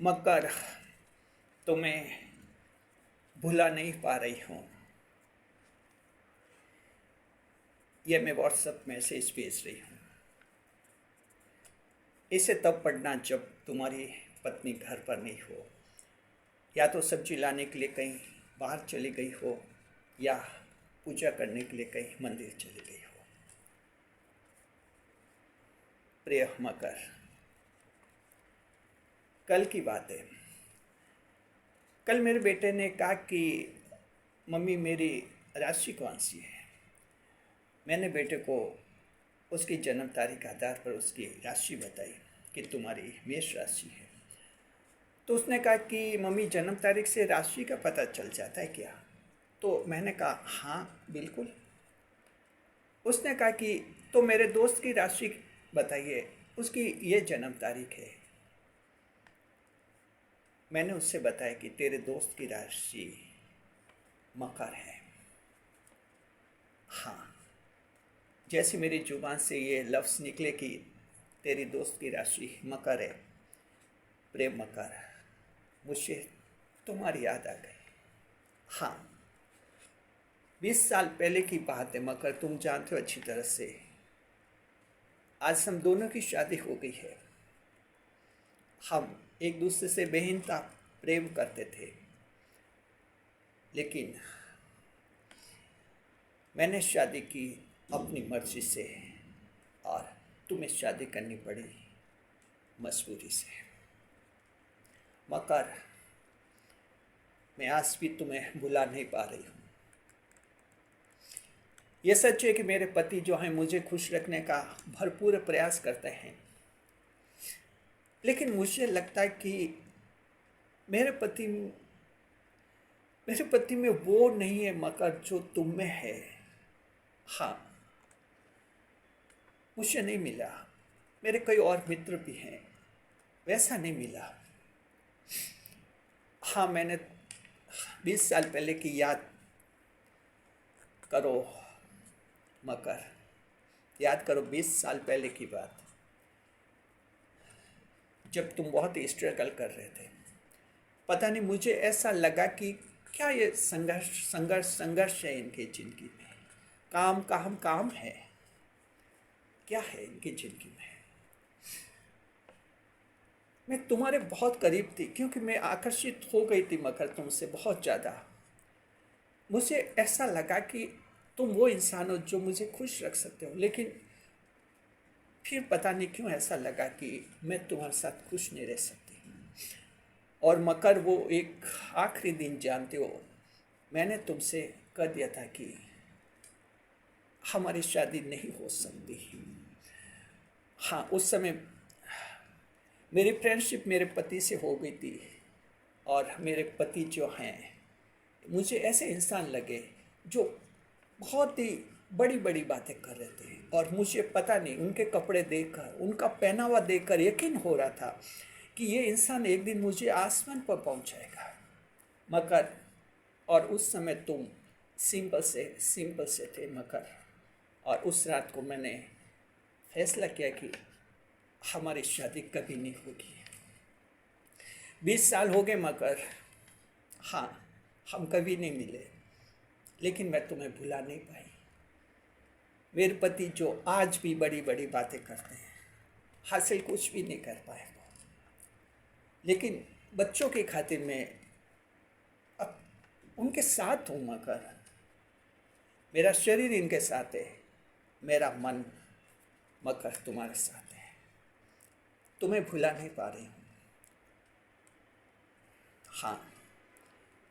मगर तुम्हें भुला नहीं पा रही हूँ। ये मैं व्हाट्सएप मैसेज भेज रही हूँ। इसे तब पढ़ना जब तुम्हारी पत्नी घर पर नहीं हो, या तो सब्जी लाने के लिए कहीं बाहर चली गई हो, या पूजा करने के लिए कहीं मंदिर चली गई हो। प्रिय मकर, कल की बात है। कल मेरे बेटे ने कहा कि मम्मी मेरी राशि कौन सी है। मैंने बेटे को उसकी जन्म तारीख के आधार पर उसकी राशि बताई कि तुम्हारी मेष राशि है। तो उसने कहा कि मम्मी जन्म तारीख से राशि का पता चल जाता है क्या? तो मैंने कहा हाँ बिल्कुल। उसने कहा कि तो मेरे दोस्त की राशि बताइए, उसकी ये जन्म तारीख है। मैंने उससे बताया कि तेरे दोस्त की राशि मकर है। हाँ, जैसे मेरी जुबान से ये लफ्ज़ निकले कि तेरी दोस्त की राशि मकर है, प्रेम मकर, मुझे तुम्हारी याद आ गई। हाँ, 20 साल पहले की बात है मकर, तुम जानते हो अच्छी तरह से। आज हम दोनों की शादी हो गई है। हम एक दूसरे से बेहिंता प्रेम करते थे, लेकिन मैंने शादी की अपनी मर्जी से और तुम्हें शादी करनी पड़ी मजबूरी से। मकर, मैं आज भी तुम्हें भुला नहीं पा रही हूँ। ये सच है कि मेरे पति जो हैं मुझे खुश रखने का भरपूर प्रयास करते हैं, लेकिन मुझे लगता है कि मेरे पति में वो नहीं है मकर जो तुम में है। हाँ, मुझे नहीं मिला। मेरे कई और मित्र भी हैं, वैसा नहीं मिला। हाँ, मैंने 20 साल पहले की याद करो मकर, याद करो 20 साल पहले की बात, जब तुम बहुत ही स्ट्रगल कर रहे थे। पता नहीं, मुझे ऐसा लगा कि क्या ये संघर्ष है इनकी ज़िंदगी में। काम काम काम है, क्या है इनकी ज़िंदगी में। मैं तुम्हारे बहुत करीब थी, क्योंकि मैं आकर्षित हो गई थी मकर तुमसे बहुत ज़्यादा। मुझे ऐसा लगा कि तुम वो इंसान हो जो मुझे खुश रख सकते हो, लेकिन फिर पता नहीं क्यों ऐसा लगा कि मैं तुम्हारे साथ खुश नहीं रह सकती। और मकर, वो एक आखिरी दिन जानते हो, मैंने तुमसे कह दिया था कि हमारी शादी नहीं हो सकती। हाँ, उस समय मेरी फ्रेंडशिप मेरे पति से हो गई थी, और मेरे पति जो हैं मुझे ऐसे इंसान लगे जो बहुत ही बड़ी बड़ी बातें कर रहे थे, और मुझे पता नहीं उनके कपड़े देखकर, उनका पहनावा देखकर यकीन हो रहा था कि ये इंसान एक दिन मुझे आसमान पर पहुंचाएगा। मकर, और उस समय तुम सिंपल से थे मकर, और उस रात को मैंने फैसला किया कि हमारी शादी कभी नहीं होगी। 20 साल हो गए मकर। हाँ, हम कभी नहीं मिले, लेकिन मैं तुम्हें भुला नहीं पाई। मेरे पति जो आज भी बड़ी बड़ी बातें करते हैं, हासिल कुछ भी नहीं कर पाए वो, लेकिन बच्चों की खातिर मैं अब उनके साथ हूँ मकर। मेरा शरीर इनके साथ है, मेरा मन मकर तुम्हारे साथ है। तुम्हें भुला नहीं पा रही हूँ। हाँ,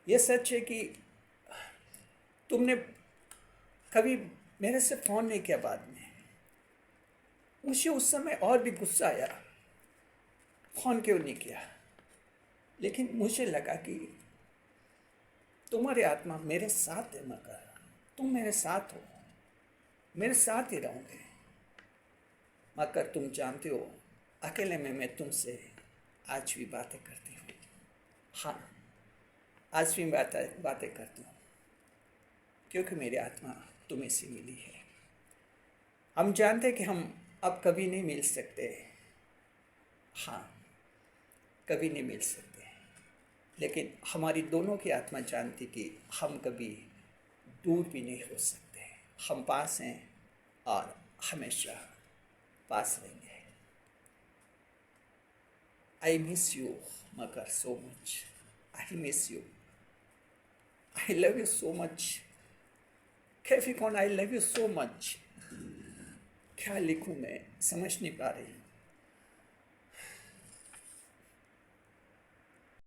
ये सच है कि तुमने कभी मेरे से फ़ोन नहीं किया बाद में। मुझे उस समय और भी गुस्सा आया, फ़ोन क्यों नहीं किया, लेकिन मुझे लगा कि तुम्हारी आत्मा मेरे साथ है मकर, तुम मेरे साथ हो, मेरे साथ ही रहोगे मकर। तुम जानते हो, अकेले में मैं तुमसे आज भी बातें करती हूँ। हाँ, आज भी बातें करती हूँ, क्योंकि मेरी आत्मा तुम्हें से मिली है। हम जानते कि हम अब कभी नहीं मिल सकते। हाँ, कभी नहीं मिल सकते, लेकिन हमारी दोनों की आत्मा जानती कि हम कभी दूर भी नहीं हो सकते, हम पास हैं और हमेशा पास रहेंगे। आई मिस यू मकर so much, I miss you, I love you so much कैफी कौन, I love you so much. क्या लिखूं मैं समझ नहीं पा रही।